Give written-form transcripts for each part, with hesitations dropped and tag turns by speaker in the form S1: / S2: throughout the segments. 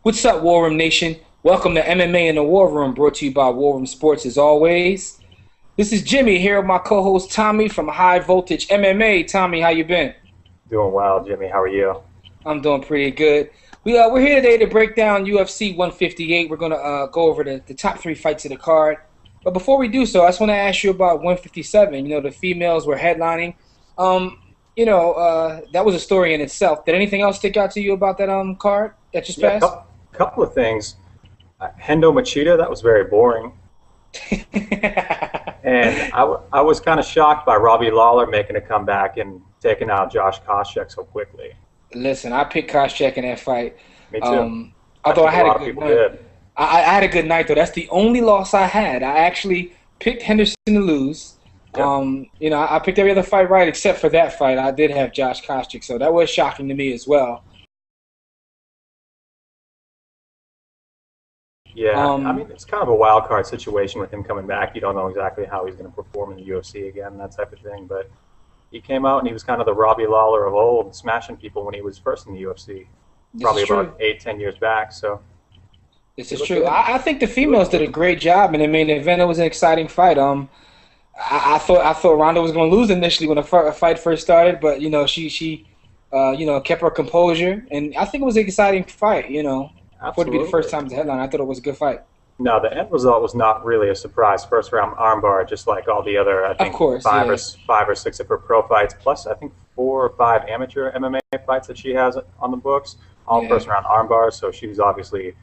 S1: What's up, War Room Nation? Welcome to MMA in the War Room, brought to you by War Room Sports as always. This is Jimmy here with my co-host Tommy from High Voltage MMA. Tommy, how you been?
S2: Doing well, Jimmy. How are you?
S1: I'm doing pretty good. We're here today to break down UFC 158. We're gonna go over the top three fights of the card. But before we do so, I just want to ask you about 157. The females were headlining. That was a story in itself. Did anything else stick out to you about that card that just
S2: Yeah,
S1: passed?
S2: couple of things. Hendo Machida, that was very boring. And I was kind of shocked by Robbie Lawler making a comeback and taking out Josh Koscheck so quickly.
S1: Listen, I picked Koscheck in that fight.
S2: Me too.
S1: Although I had
S2: a lot
S1: a
S2: of
S1: good
S2: people
S1: night.
S2: did.
S1: I had a good night though. That's the only loss I had. I actually picked Henderson to lose.
S2: Yeah.
S1: I picked every other fight right except for that fight. I did have Josh Koscheck, so that was shocking to me as well.
S2: Yeah, I
S1: Um,
S2: mean, it's kind of a wild card situation with him coming back. You don't know exactly how he's going to perform in the UFC again, that type of thing. But he came out and he was kind of the Robbie Lawler of old, smashing people when he was first in the UFC,
S1: this
S2: probably
S1: is true.
S2: about 8, 10 years back. So
S1: This
S2: he
S1: is
S2: looked
S1: true.
S2: good.
S1: I think the
S2: He looked
S1: females did a
S2: good.
S1: great job in the main event. It was an exciting fight. I thought Ronda was going to lose initially when the fight first started, but she kept her composure, and I think it was an exciting fight. For it to be the first
S2: Absolutely.
S1: time as a headline, I thought it was a good fight.
S2: No, the end result was not really a surprise. First round armbar, just like all the other, I
S1: Of
S2: think
S1: course,
S2: five or
S1: yeah,
S2: five or six of her pro fights, plus I think 4 or 5 amateur MMA fights that she has on the books, all
S1: yeah,
S2: first round armbars. So she's obviously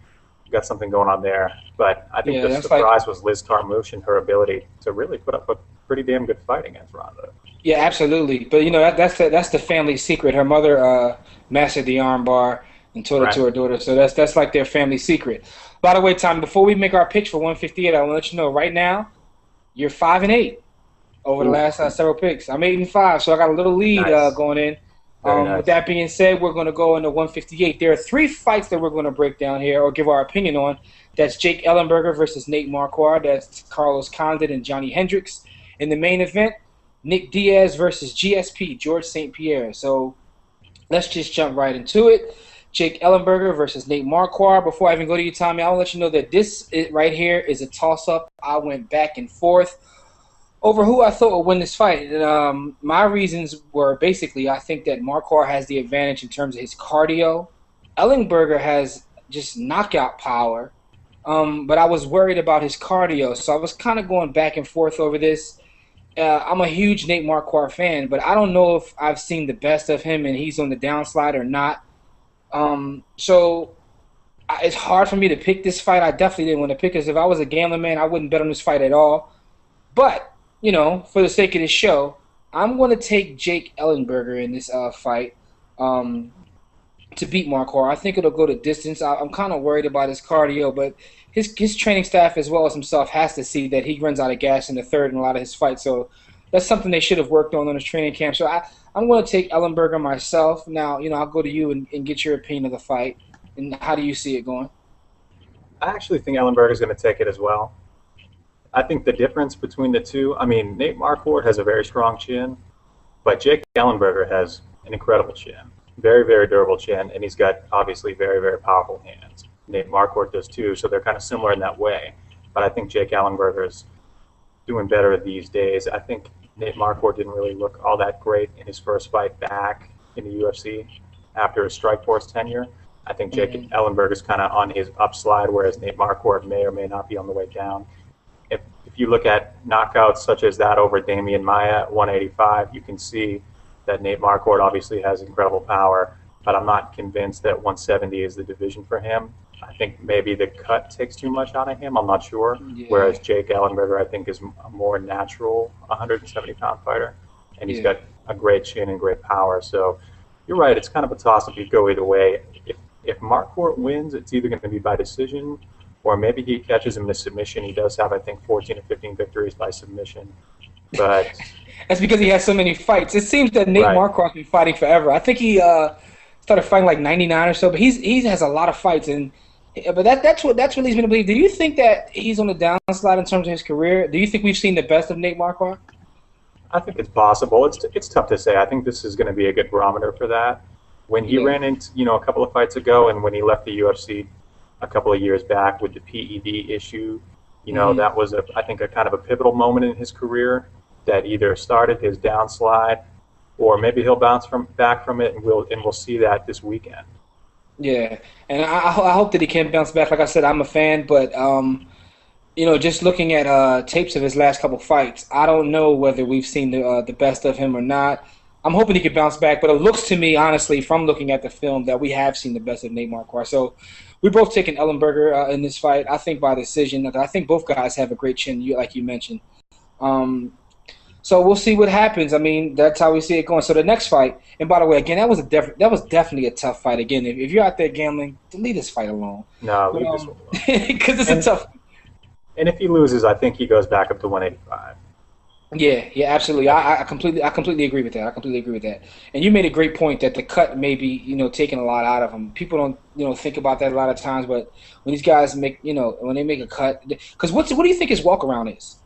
S2: got something going on there. But I think
S1: yeah.
S2: the
S1: That's like,
S2: surprise was Liz Carmouche and her ability to really put up a pretty damn good fight against Ronda.
S1: yeah, absolutely. But that's the family secret. Her mother mastered the arm bar and taught it
S2: Right.
S1: to her daughter, so that's like their family secret. By the way, Tom, before we make our pitch for 158, I want to let you know right now you're 5-8 over the
S2: Ooh,
S1: last several picks. I'm 8-5, so I got a little lead
S2: nice.
S1: going in.
S2: Very
S1: With
S2: nice.
S1: that being said, we're going to go into 158. There are three fights that we're going to break down here or give our opinion on. That's Jake Ellenberger versus Nate Marquardt. That's Carlos Condit and Johnny Hendricks. In the main event, Nick Diaz versus GSP, George St-Pierre. So let's just jump right into it. Jake Ellenberger versus Nate Marquardt. Before I even go to you, Tommy, I'll let you know that right here is a toss-up. I went back and forth over who I thought would win this fight. And, my reasons were basically I think that Marquardt has the advantage in terms of his cardio. Ellenberger has just knockout power, but I was worried about his cardio, so I was kind of going back and forth over this. I'm a huge Nate Marquardt fan, but I don't know if I've seen the best of him and he's on the downslide or not. It's hard for me to pick this fight. I definitely didn't want to pick this. If I was a gambling man, I wouldn't bet on this fight at all. But, for the sake of this show, I'm going to take Jake Ellenberger in this fight to beat Marquardt. I think it'll go the distance. I'm kind of worried about his cardio, but his training staff as well as himself has to see that he runs out of gas in the third in a lot of his fights. So that's something they should have worked on his training camp. So I'm going to take Ellenberger myself. Now, I'll go to you and get your opinion of the fight. And how do you see it going?
S2: I actually think Ellenberger is going to take it as well. I think the difference between the two, I mean, Nate Marquardt has a very strong chin, but Jake Ellenberger has an incredible chin. Very, very durable chin, and he's got obviously very, very powerful hands. Nate Marquardt does too, so they're kind of similar in that way. But I think Jake Ellenberger is doing better these days. I think Nate Marquardt didn't really look all that great in his first fight back in the UFC after his Strikeforce tenure. I think Jake
S1: Hmm.
S2: Ellenberger is kind of on his upslide, whereas Nate Marquardt may or may not be on the way down. If you look at knockouts such as that over Damian Maia at 185, you can see that Nate Marquardt obviously has incredible power, but I'm not convinced that 170 is the division for him. I think maybe the cut takes too much out of him. I'm not sure.
S1: Yeah,
S2: Whereas Jake Ellenberger, I think, is a more natural 170-pound fighter, and he's
S1: yeah.
S2: got a great chin and great power. So you're right. It's kind of a toss-up. You go either way. If Marquardt wins, it's either going to be by decision or maybe he catches him in a submission. He does have, I think, 14 or 15 victories by submission. But
S1: That's because he has so many fights. It seems that Nate
S2: right,
S1: Marquardt's been fighting forever. I think he started fighting like 99 or so, but he has a lot of fights, and but that's what leads me to believe. Do you think that he's on the downslide in terms of his career? Do you think we've seen the best of Nate Marquardt?
S2: I think it's possible. It's tough to say. I think this is going to be a good barometer for that. When he
S1: Yeah.
S2: ran into, a couple of fights ago, and when he left the UFC, a couple of years back with the PED issue.
S1: Mm-hmm.
S2: That was, I think, a kind of a pivotal moment in his career that either started his downslide or maybe he'll bounce back from it, and we'll see that this weekend.
S1: Yeah, and I hope that he can bounce back. Like I said, I'm a fan, but just looking at tapes of his last couple fights, I don't know whether we've seen the best of him or not. I'm hoping he could bounce back, but it looks to me, honestly, from looking at the film, that we have seen the best of Nate Marquardt. So we both taking Ellenberger in this fight. I think by decision. I think both guys have a great chin, like you mentioned. So we'll see what happens. I mean, that's how we see it going. So the next fight, and by the way, again, that was definitely a tough fight. Again, if you're out there gambling, leave this fight alone.
S2: No, leave this one
S1: alone. Because it's a tough.
S2: And if he loses, I think he goes back up to 185.
S1: Yeah, absolutely. I completely agree with that. I completely agree with that. And you made a great point that the cut may be, taking a lot out of him. People don't, think about that a lot of times, but when these guys make, when they make a cut, because what do you think his walk around is?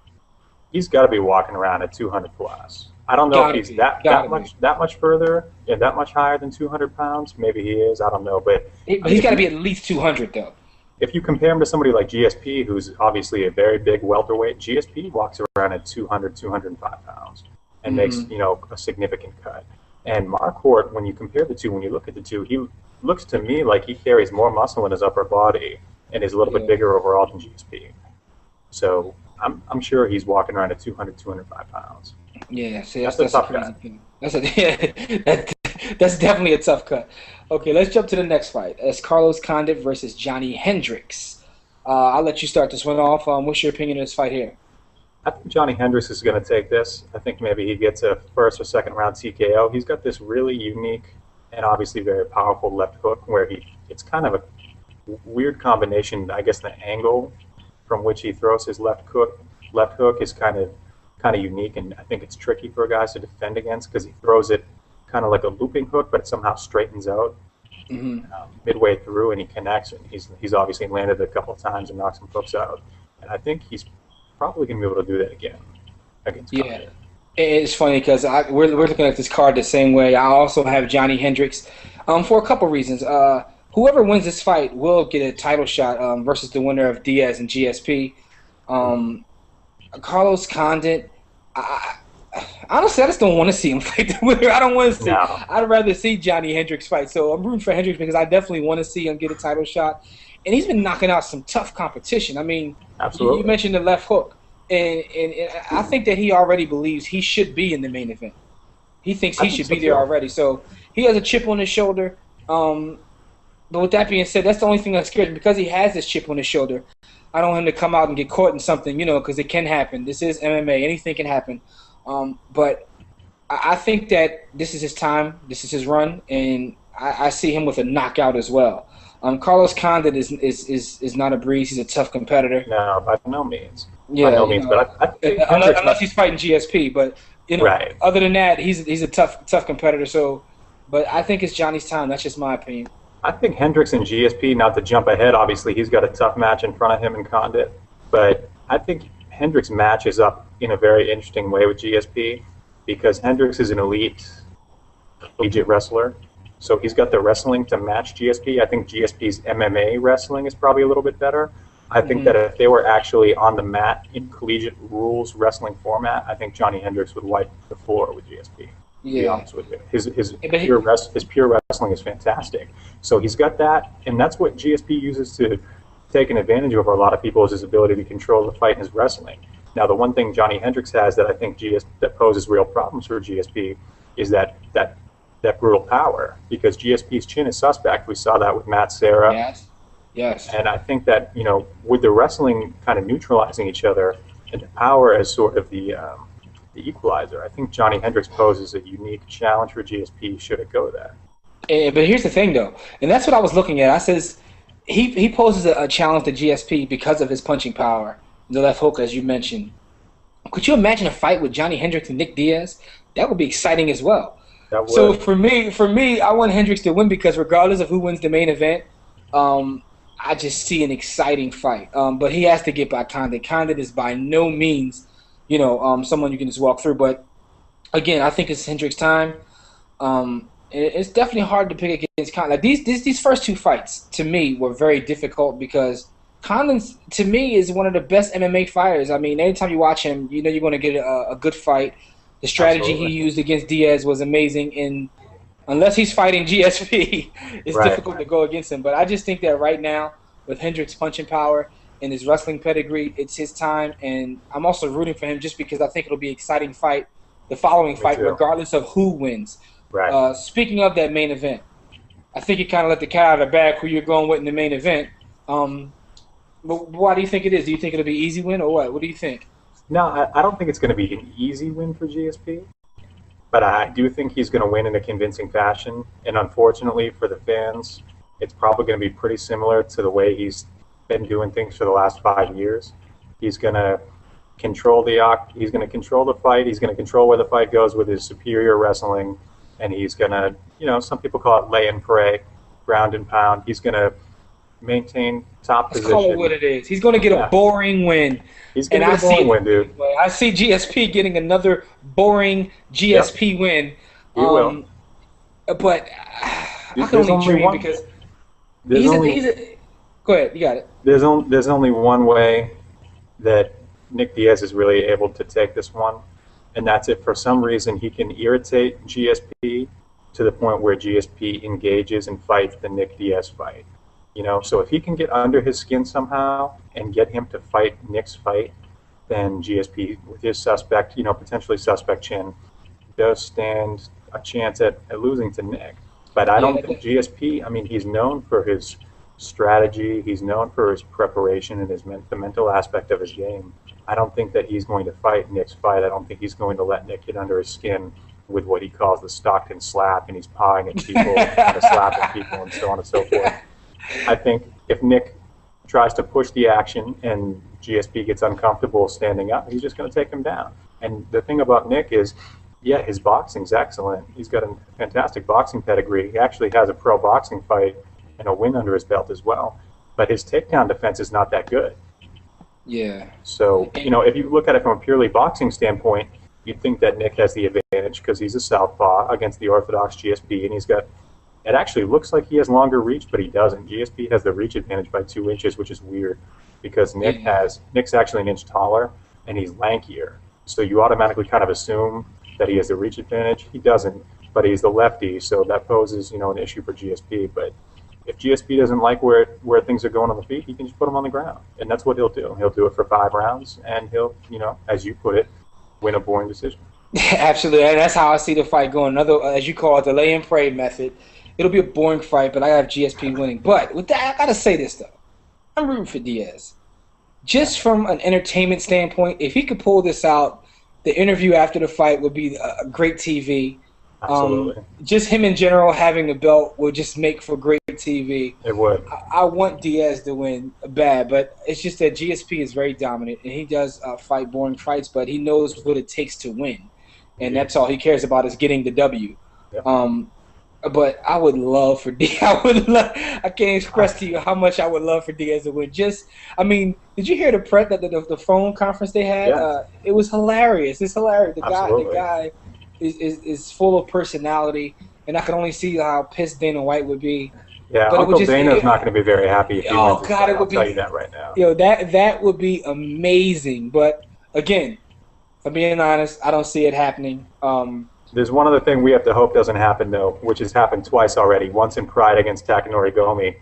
S2: He's got to be walking around at 200 plus. I don't know if he's that much further, that much higher than 200 pounds. Maybe he is. I don't know, but
S1: he's got to be at least 200 though.
S2: If you compare him to somebody like GSP, who's obviously a very big welterweight, GSP walks around at 200, 205 pounds and makes, a significant cut. And Marquardt, when you compare the two, when you look at the two, he looks to me like he carries more muscle in his upper body and is a little bit bigger overall than GSP. So I'm sure he's walking around at 200, 205 pounds.
S1: Yeah, see,
S2: that's a tough cut.
S1: That's definitely a tough cut. Okay, let's jump to the next fight. It's Carlos Condit versus Johnny Hendricks. I'll let you start this one off. What's your opinion of this fight here?
S2: I think Johnny Hendricks is going to take this. I think maybe he gets a first or second round TKO. He's got this really unique and obviously very powerful left hook where it's kind of a weird combination. I guess the angle from which he throws his left hook is kind of unique, and I think it's tricky for guys to defend against because he throws it kind of like a looping hook, but it somehow straightens out midway through, and he connects. And he's obviously landed a couple of times and knocked some folks out. And I think he's probably going to be able to do that again against Condit.
S1: It's funny because we're looking at this card the same way. I also have Johnny Hendricks for a couple reasons. Whoever wins this fight will get a title shot versus the winner of Diaz and GSP. Carlos Condit, honestly, I just don't want to see him fight the winner. I don't want to see.
S2: No.
S1: I'd rather see Johnny Hendricks fight. So I'm rooting for Hendricks because I definitely want to see him get a title shot. And he's been knocking out some tough competition. I mean,
S2: absolutely.
S1: You mentioned the left hook, and I think that he already believes he should be in the main event. He thinks he should be there already. So he has a chip on his shoulder. But with that being said, that's the only thing that scares me because he has this chip on his shoulder. I don't want him to come out and get caught in something, because it can happen. This is MMA. Anything can happen. But I think that this is his time. This is his run, and I see him with a knockout as well. Carlos Condit is not a breeze. He's a tough competitor.
S2: No, by no means.
S1: Yeah,
S2: by no means. But I think
S1: unless he's fighting GSP. But
S2: right.
S1: Other than that, he's a tough competitor. So, but I think it's Johnny's time. That's just my opinion.
S2: I think Hendricks and GSP, not to jump ahead, obviously he's got a tough match in front of him and Condit, but I think Hendricks matches up in a very interesting way with GSP because Hendricks is an elite collegiate wrestler, so he's got the wrestling to match GSP. I think GSP's MMA wrestling is probably a little bit better. I think that if they were actually on the mat in collegiate rules wrestling format, I think Johnny Hendricks would wipe the floor with GSP. To be honest with you. His pure wrestling is fantastic. So he's got that, and that's what GSP uses to take an advantage over a lot of people is his ability to control the fight in his wrestling. Now, the one thing Johnny Hendricks has that I think that poses real problems for GSP is that brutal power, because GSP's chin is suspect. We saw that with Matt Serra.
S1: Yes.
S2: And I think that, with the wrestling kind of neutralizing each other and the power as sort of the equalizer, I think Johnny Hendricks poses a unique challenge for GSP should it go there.
S1: But here's the thing, though, and that's what I was looking at. I says he poses a challenge to GSP because of his punching power, the left hook, as you mentioned. Could you imagine a fight with Johnny Hendricks and Nick Diaz? That would be exciting as well.
S2: That would.
S1: So for me, I want Hendricks to win because regardless of who wins the main event, I just see an exciting fight. But he has to get by Condit. Condit is by no means someone you can just walk through. But again, I think it's Hendricks' time. It's definitely hard to pick against Conlon. Like these first two fights to me were very difficult because Conlon to me is one of the best MMA fighters. I mean, anytime you watch him, you know you're going to get a good fight. The strategy he
S2: Absolutely.
S1: used against Diaz was amazing, and unless he's fighting GSP, it's
S2: Right.
S1: difficult to go against him. But I just think that right now, with Hendricks' punching power and his wrestling pedigree, it's his time. And I'm also rooting for him just because I think it'll be an exciting fight, the following
S2: Me
S1: fight,
S2: too.
S1: regardless of who wins.
S2: Right.
S1: Speaking of that main event, I think you kind of let the cat out of the bag who you're going with in the main event. But why do you think it is? Do you think it'll be an easy win or what? What do you think?
S2: No, I don't think it's going to be an easy win for GSP, but I do think he's going to win in a convincing fashion. And unfortunately for the fans, it's probably going to be pretty similar to the way he's been doing things for the last 5 years. He's going to he's going to control the fight. He's going to control where the fight goes with his superior wrestling, and he's going to, some people call it lay and pray, ground and pound. He's going to maintain top
S1: Let's call it
S2: position.
S1: what it is. He's going to get a
S2: Yeah,
S1: boring win.
S2: he's going
S1: And
S2: to
S1: I
S2: get a bowling
S1: see
S2: win, dude.
S1: I see GSP getting another boring
S2: Yep,
S1: GSP win.
S2: he will.
S1: Um, but I can
S2: There's
S1: only
S2: only
S1: dream
S2: one.
S1: because
S2: There's only
S1: go ahead, you got it.
S2: there's only one way that Nick Diaz is really able to take this one, and that's if for some reason he can irritate GSP to the point where GSP engages and fights the Nick Diaz fight. So if he can get under his skin somehow and get him to fight Nick's fight, then GSP, with his potentially suspect chin, does stand a chance at losing to Nick. But I don't
S1: Yeah,
S2: think GSP, I mean, he's known for his strategy, he's known for his preparation and the mental aspect of his game. I don't think that he's going to fight Nick's fight. I don't think he's going to let Nick get under his skin with what he calls the Stockton slap, and he's pawing at people, kind of slapping people, and so on and so forth. I think if Nick tries to push the action and GSP gets uncomfortable standing up, he's just going to take him down. And the thing about Nick is, yeah, his boxing's excellent. He's got a fantastic boxing pedigree. He actually has a pro boxing fight and a win under his belt as well. But his takedown defense is not that good.
S1: yeah.
S2: So, if you look at it from a purely boxing standpoint, you'd think that Nick has the advantage because he's a southpaw against the orthodox GSP, and it actually looks like he has longer reach, but he doesn't. GSP has the reach advantage by 2 inches, which is weird because Nick's actually an inch taller and he's lankier. So you automatically kind of assume that he has the reach advantage. He doesn't, but he's the lefty, so that poses, an issue for GSP. But if GSP doesn't like where things are going on the feet, he can just put him on the ground, and that's what he'll do. He'll do it for 5 rounds, and he'll, as you put it, win a boring decision.
S1: Absolutely, and that's how I see the fight going. Another, as you call it, the lay and pray method. It'll be a boring fight, but I have GSP winning. But with that, I gotta say this though, I'm rooting for Diaz. Just from an entertainment standpoint, if he could pull this out, the interview after the fight would be a great TV.
S2: Absolutely,
S1: Just him in general having the belt would just make for great TV.
S2: it would.
S1: I want Diaz to win bad, but it's just that GSP is very dominant, and he does fight boring fights, but he knows what it takes to win, and that's all he cares about is getting the W.
S2: Yep.
S1: But I would love for Diaz. I can't express to you how much I would love for Diaz to win. Did you hear the phone conference they had?
S2: Yeah.
S1: It was hilarious. It's hilarious. The
S2: Absolutely.
S1: guy is full of personality, and I can only see how pissed Dana White would be.
S2: Yeah,
S1: But
S2: Uncle Dana's not going to be very happy if he wins this fight.
S1: It
S2: I'll
S1: would be.
S2: tell you that right now.
S1: That would be amazing. But again, if I'm being honest, I don't see it happening.
S2: There's one other thing we have to hope doesn't happen, though, which has happened twice already. Once in Pride against Takanori Gomi.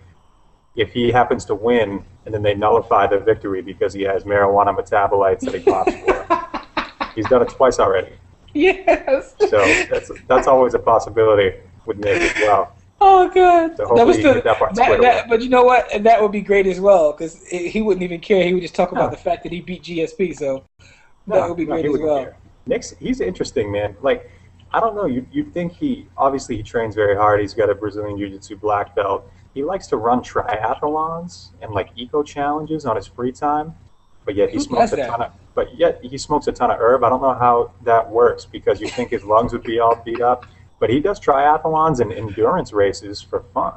S2: If he happens to win, and then they nullify the victory because he has marijuana metabolites that he pops for. He's done it twice already.
S1: Yes.
S2: So that's always a possibility with Nick as well.
S1: Oh god.
S2: So hopefully you get that part squared away.
S1: But you know what? And that would be great as well because he wouldn't even care. He would just talk about the fact that he beat GSP. So that would be great
S2: he
S1: as
S2: wouldn't
S1: well.
S2: care. He's interesting, man. Like, I don't know. You'd think he trains very hard. He's got a Brazilian Jiu-Jitsu black belt. He likes to run triathlons and like eco challenges on his free time, but yet he smokes a ton of herb. I don't know how that works because you think his lungs would be all beat up, but he does triathlons and endurance races for fun.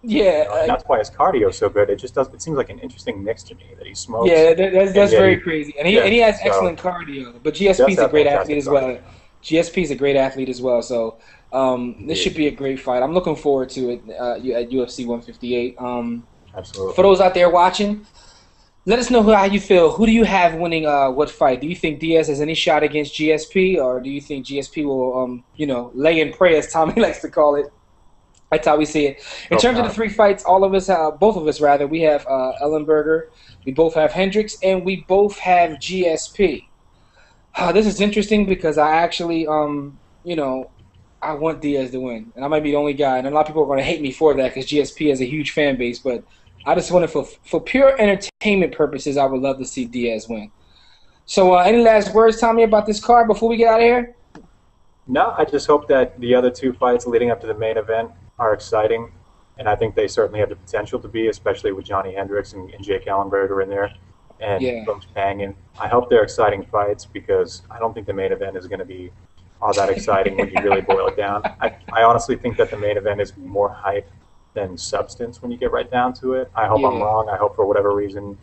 S1: Yeah,
S2: And that's why his cardio is so good. It seems like an interesting mix to me that he smokes.
S1: yeah, that's
S2: and
S1: very crazy, and he has
S2: so
S1: excellent cardio. But GSP's a great athlete as well. GSP is a great athlete as well, so this should be a great fight. I'm looking forward to it at UFC 158.
S2: Absolutely.
S1: For those out there watching, let us know how you feel. Who do you have winning what fight? Do you think Diaz has any shot against GSP, or do you think GSP will, lay and pray, as Tommy likes to call it? That's how we see it. In terms of the three fights, both of us rather, we have Ellenberger, we both have Hendricks, and we both have GSP. This is interesting because I actually, I want Diaz to win, and I might be the only guy, and a lot of people are going to hate me for that because GSP has a huge fan base, but I just want to, for pure entertainment purposes, I would love to see Diaz win. So any last words, Tommy, about this card before we get out of here?
S2: No, I just hope that the other two fights leading up to the main event are exciting, and I think they certainly have the potential to be, especially with Johnny Hendricks and Jake Ellenberger in there, and folks banging. I hope they're exciting fights because I don't think the main event is going to be all that exciting when you really boil it down. I honestly think that the main event is more hype than substance when you get right down to it. I hope I'm wrong. I hope for whatever reason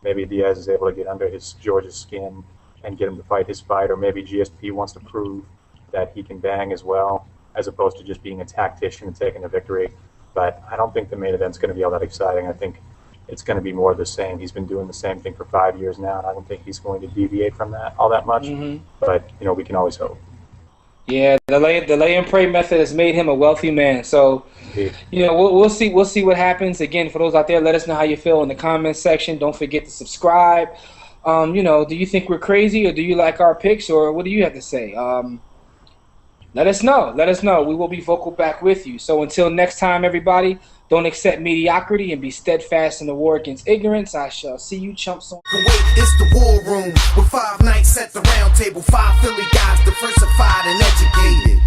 S2: maybe Diaz is able to get under George's skin and get him to fight his fight, or maybe GSP wants to prove that he can bang as well, as opposed to just being a tactician and taking a victory. But I don't think the main event's going to be all that exciting. I think it's going to be more of the same. He's been doing the same thing for 5 years now, and I don't think he's going to deviate from that all that much. But, we can always hope.
S1: Yeah, the lay and pray method has made him a wealthy man. So, we'll see what happens. Again, for those out there, let us know how you feel in the comments section. Don't forget to subscribe. Do you think we're crazy, or do you like our picks, or what do you have to say? Let us know. Let us know. We will be vocal back with you. So until next time, everybody, don't accept mediocrity and be steadfast in the war against ignorance. I shall see you chumps on.
S3: Kuwait is the war room with 5 nights at the round table. 5 Philly guys diversified and educated.